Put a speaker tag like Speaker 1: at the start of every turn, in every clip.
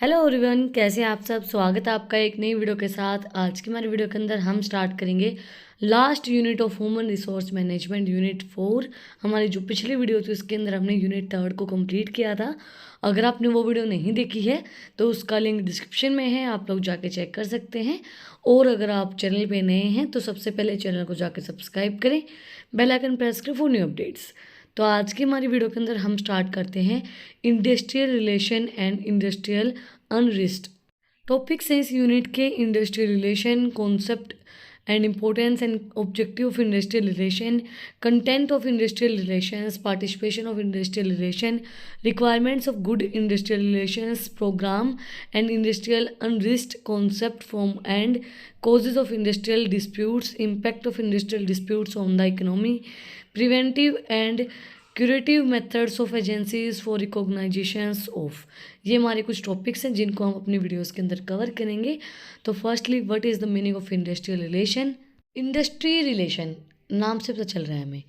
Speaker 1: Hello everyone, कैसे हैं आप सब। स्वागत है आपका एक नई वीडियो के साथ। आज की हमारी वीडियो के अंदर हम स्टार्ट करेंगे last unit of human resource management unit 4। हमारी जो पिछली वीडियो थी उसके अंदर हमने यूनिट 3 को कंप्लीट किया था। अगर आपने वो वीडियो नहीं देखी है तो उसका लिंक डिस्क्रिप्शन में है, आप लोग जाके चेक कर सकते हैं। और अगर आप चैनल पे नए हैं तो सबसे पहले चैनल को जाके सब्सक्राइब करें, बेल आइकन प्रेस करें फॉर न्यू अपडेट्स। तो आज की हमारी वीडियो के अंदर हम स्टार्ट करते हैं industrial relation and industrial unrest. Topics हैं इस यूनिट के industrial relation, concept and importance and objective of industrial relation, content of industrial relations, participation of industrial relation, requirements of good industrial relations, programme and industrial unrest, concept form and causes of industrial disputes, impact of industrial disputes on the economy, preventive and curative methods of agencies for recognisations of. ये हमारे कुछ topics हैं जिनको हम अपनी videos के अंदर cover करेंगे। तो firstly, what is the meaning of industrial relation. Industry relation नाम से पता चल रहा है हमें,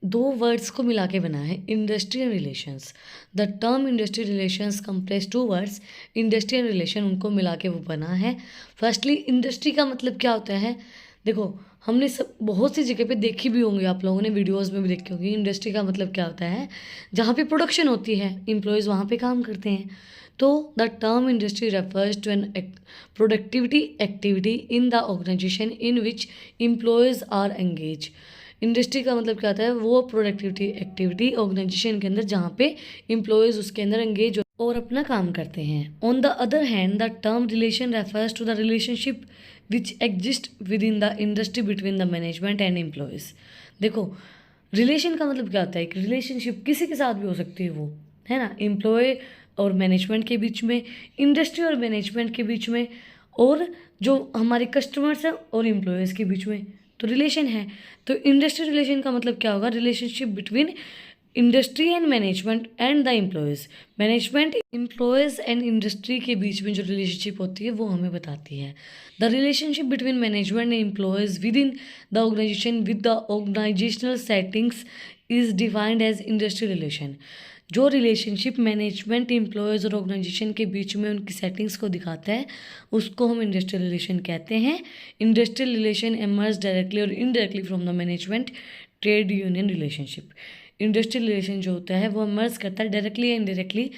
Speaker 1: दो वर्ड्स को मिला के बना है industrial relations. The term industrial relations compress two words, industrial relation उनको मिला के वो बना है। फर्स्टली, इंडस्ट्री का मतलब क्या होता है। देखो, हमने सब बहुत सी जगह पे देखी भी होंगी, आप लोगों ने वीडियोस में भी देखी होंगी। इंडस्ट्री का मतलब क्या होता है, जहाँ पे प्रोडक्शन होती है, एम्प्लॉयज़ वहाँ पे काम करते हैं। तो the term industry refers to an productivity activity in the organisation in which employees are engage. Industry का मतलब क्या होता है, वो प्रोडक्टिविटी एक्टिविटी ऑर्गेनाइजेशन के अंदर जहाँ पे एम्प्लॉयज़ उसके अंदर एंगेज और अपना काम करते हैं। On the other hand, the term relation refers to the relationship which exist within the industry between the management and employees. देखो, रिलेशन का मतलब क्या होता है, एक रिलेशनशिप किसी के साथ भी हो सकती है, वो है ना, एम्प्लॉय और मैनेजमेंट के बीच में, इंडस्ट्री और मैनेजमेंट के बीच में, और जो हमारे कस्टमर्स हैं और एम्प्लॉयज़ के बीच में, तो रिलेशन है। तो इंडस्ट्री रिलेशन का मतलब क्या होगा, relationship between industry and management and the employees. Management, employees and industry के बीच में जो रिलेशनशिप होती है वो हमें बताती है। The relationship between management and employees within the organisation with the organisational settings is defined as industry relation. जो रिलेशनशिप मैनेजमेंट, एम्प्लॉयज़ और ऑर्गेनाइजेशन के बीच में उनकी सेटिंग्स को दिखाता है उसको हम इंडस्ट्रियल रिलेशन कहते हैं। इंडस्ट्रियल रिलेशन एमर्ज डायरेक्टली और indirectly from the management trade union relationship. Industrial relation जो होता है वो मर्ज करता है डायरेक्टली या इनडायरेक्टली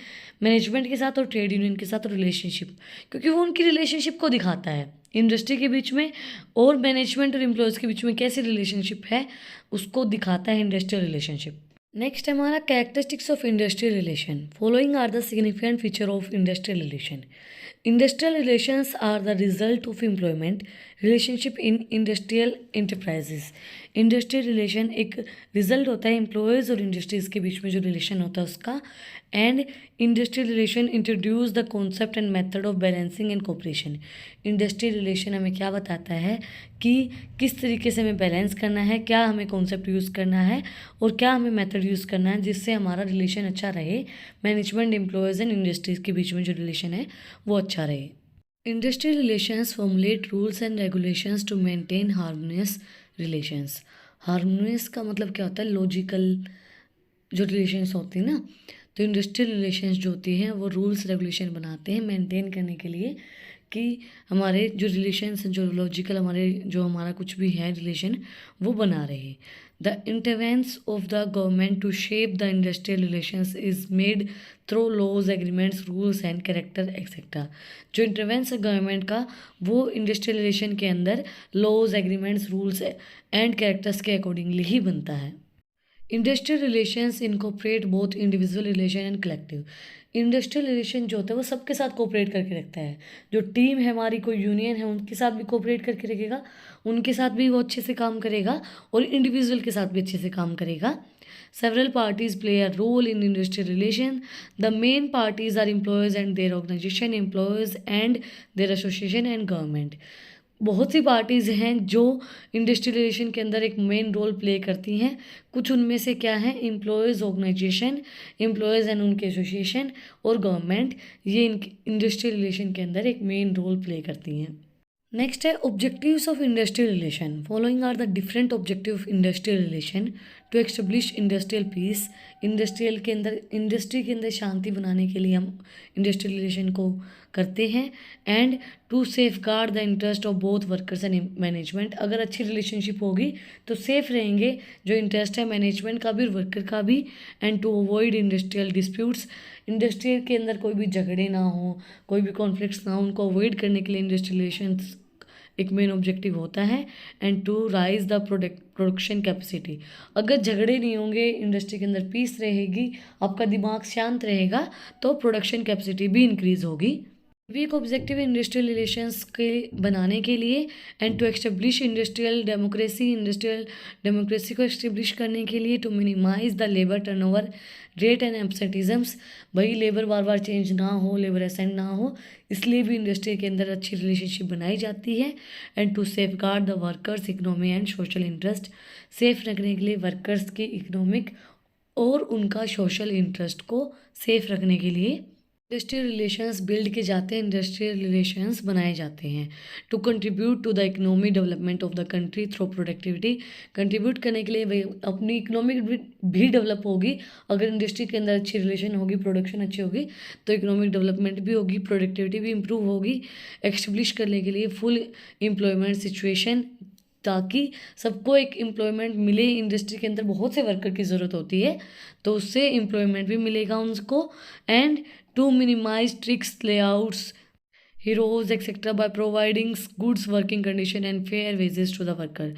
Speaker 1: मैनेजमेंट के साथ और ट्रेड यूनियन के साथ रिलेशनशिप, क्योंकि वो उनकी रिलेशनशिप को दिखाता है। इंडस्ट्री के बीच में और मैनेजमेंट और एम्प्लॉयज़ के बीच में कैसी रिलेशनशिप है उसको दिखाता है इंडस्ट्रियल रिलेशनशिप। नेक्स्ट है हमारा characteristics of industrial relation. Following are the significant feature of industrial relation. Industrial relations are the result of employment relationship in industrial enterprises. Industrial relation एक रिजल्ट होता है एम्प्लॉयज़ और इंडस्ट्रीज़ के बीच में जो रिलेशन होता है उसका। And industrial relation introduce the concept and method of balancing and cooperation. Industrial relation हमें क्या बताता है कि किस तरीके से हमें बैलेंस करना है, क्या हमें कॉन्सेप्ट यूज़ करना है और क्या हमें मेथड यूज़ करना है जिससे हमारा रिलेशन अच्छा रहे, मैनेजमेंट, एम्प्लॉयज़ एंड इंडस्ट्रीज़ के बीच में जो रिलेशन है वो अच्छा रहे। Industrial relations formulate rules and regulations to maintain harmonious relations. Harmonious का मतलब क्या होता है, लॉजिकल जो रिलेशंस होती हैं ना। तो इंडस्ट्रियल रिलेशंस जो होती हैं वो रूल्स रेगुलेशन बनाते हैं मेंटेन करने के लिए कि हमारे जो रिलेशंस जो लॉजिकल हमारा कुछ भी है रिलेशन वो बना रहे। The intervention of the government to shape the industrial relations is made through laws, agreements, rules and character etcetera. जो इंटरवेंस है गवर्नमेंट का वो इंडस्ट्रियल रिलेशन के अंदर laws, agreements, rules and characters के अकॉर्डिंगली ही बनता है। Industrial relations incorporate both individual relation and collective. Industrial relation जो होता है वो सबके साथ कोऑपरेट करके रखता है। जो टीम है हमारी, कोई यूनियन है, उनके साथ भी कोऑपरेट करके रखेगा, उनके साथ भी वो अच्छे से काम करेगा और इंडिविजुअल के साथ भी अच्छे से काम करेगा। Several parties play a role in industrial relation. The main parties are employees and their organisation, employees and their association and government. बहुत सी पार्टीज़ हैं जो इंडस्ट्रियल रिलेशन के अंदर एक मेन रोल प्ले करती हैं। कुछ उनमें से क्या है, एम्प्लॉयज़ ऑर्गेनाइजेशन, एम्प्लॉयज़ एंड उनके एसोसिएशन और गवर्नमेंट, ये इंडस्ट्रियल रिलेशन के अंदर एक मेन रोल प्ले करती हैं। नेक्स्ट है objectives of industrial relation. Following are the different objective of industrial relation. To establish industrial peace, industry के अंदर शांति बनाने के लिए हम इंडस्ट्रियल रिलेशन को करते हैं। And to safeguard the interest of both workers and management, अगर अच्छी रिलेशनशिप होगी तो सेफ रहेंगे जो इंटरेस्ट है मैनेजमेंट का भी और वर्कर का भी। And to avoid industrial disputes, industry के अंदर कोई भी झगड़े ना हो, कोई भी कॉन्फ्लिक्ट्स ना हो, उनको अवॉइड करने के लिए इंडस्ट्रियल रिलेशंस एक मेन ऑब्जेक्टिव होता है। And to raise the production capacity, अगर झगड़े नहीं होंगे, इंडस्ट्री के अंदर पीस रहेगी, आपका दिमाग शांत रहेगा, तो प्रोडक्शन कैपेसिटी भी इंक्रीज होगी। भी एक ऑब्जेक्टिव है इंडस्ट्रियल रिलेशंस के बनाने के लिए। And to establish industrial democracy को एस्टेब्लिश करने के लिए। To minimise the labour turnover rate and absenteeisms, भाई लेबर बार बार चेंज ना हो, लेबर असेंट ना हो, इसलिए भी इंडस्ट्री के अंदर अच्छी रिलेशनशिप बनाई जाती है। And to safeguard the workers economy and social interest, safe रखने के लिए वर्कर्स की इकोनॉमिक और उनका सोशल इंटरेस्ट को सेफ रखने के लिए इंडस्ट्रियल रिलेशंस बिल्ड किए जाते हैं, इंडस्ट्रियल रिलेशंस बनाए जाते हैं। To contribute to the economic development of the country through productivity, contribute करने के लिए वही अपनी इकोनॉमिक भी डेवलप होगी, अगर इंडस्ट्री के अंदर अच्छी रिलेशन होगी, प्रोडक्शन अच्छी होगी, तो इकोनॉमिक डेवलपमेंट भी होगी, प्रोडक्टिविटी भी इंप्रूव होगी। एस्टेब्लिश करने के लिए फुल एम्प्लॉयमेंट सिचुएशन, ताकि सबको एक एम्प्लॉयमेंट मिले, इंडस्ट्री के अंदर बहुत से वर्कर की ज़रूरत होती है, तो उससे एम्प्लॉयमेंट भी मिलेगा उनको। And to minimise strikes lockouts gheraos etcetera by providing goods working condition and fair wages to the worker,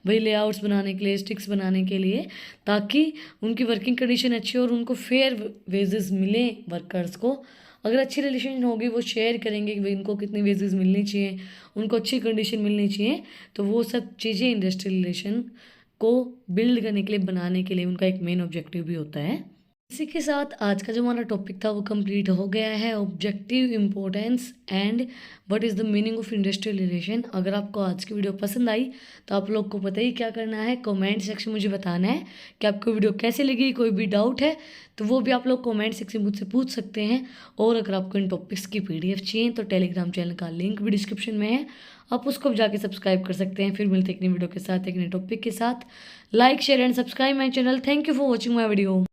Speaker 1: भाई लेआउट्स बनाने के लिए, स्टिक्स बनाने के लिए, ताकि उनकी वर्किंग कंडीशन अच्छी हो और उनको फेयर वेजेस मिले वर्कर्स को। अगर अच्छी रिलेशन होगी, वो शेयर करेंगे कि भाई उनको कितनी वेजेस मिलनी चाहिए, उनको अच्छी कंडीशन मिलनी चाहिए, तो वो सब चीज़ें इंडस्ट्रियल रिलेशन को बिल्ड करने के लिए, बनाने के लिए उनका एक मेन ऑब्जेक्टिव भी होता है। इसी के साथ आज का जो हमारा टॉपिक था वो कंप्लीट हो गया है, objective, importance and what is the meaning of industrial relation. अगर आपको आज की वीडियो पसंद आई तो आप लोग को पता ही क्या करना है, कमेंट सेक्शन मुझे बताना है कि आपको वीडियो कैसे लगी। कोई भी डाउट है तो वो भी आप लोग कमेंट सेक्शन मुझसे पूछ सकते हैं। और अगर आपको इन टॉपिक्स की PDF चाहिए तो टेलीग्राम चैनल का लिंक भी डिस्क्रिप्शन में है, आप उसको भी जाके सब्सक्राइब कर सकते हैं। फिर मिलते हैं एक नई वीडियो के साथ, एक नए टॉपिक के साथ। Like, share and subscribe my channel. Thank you for watching my video.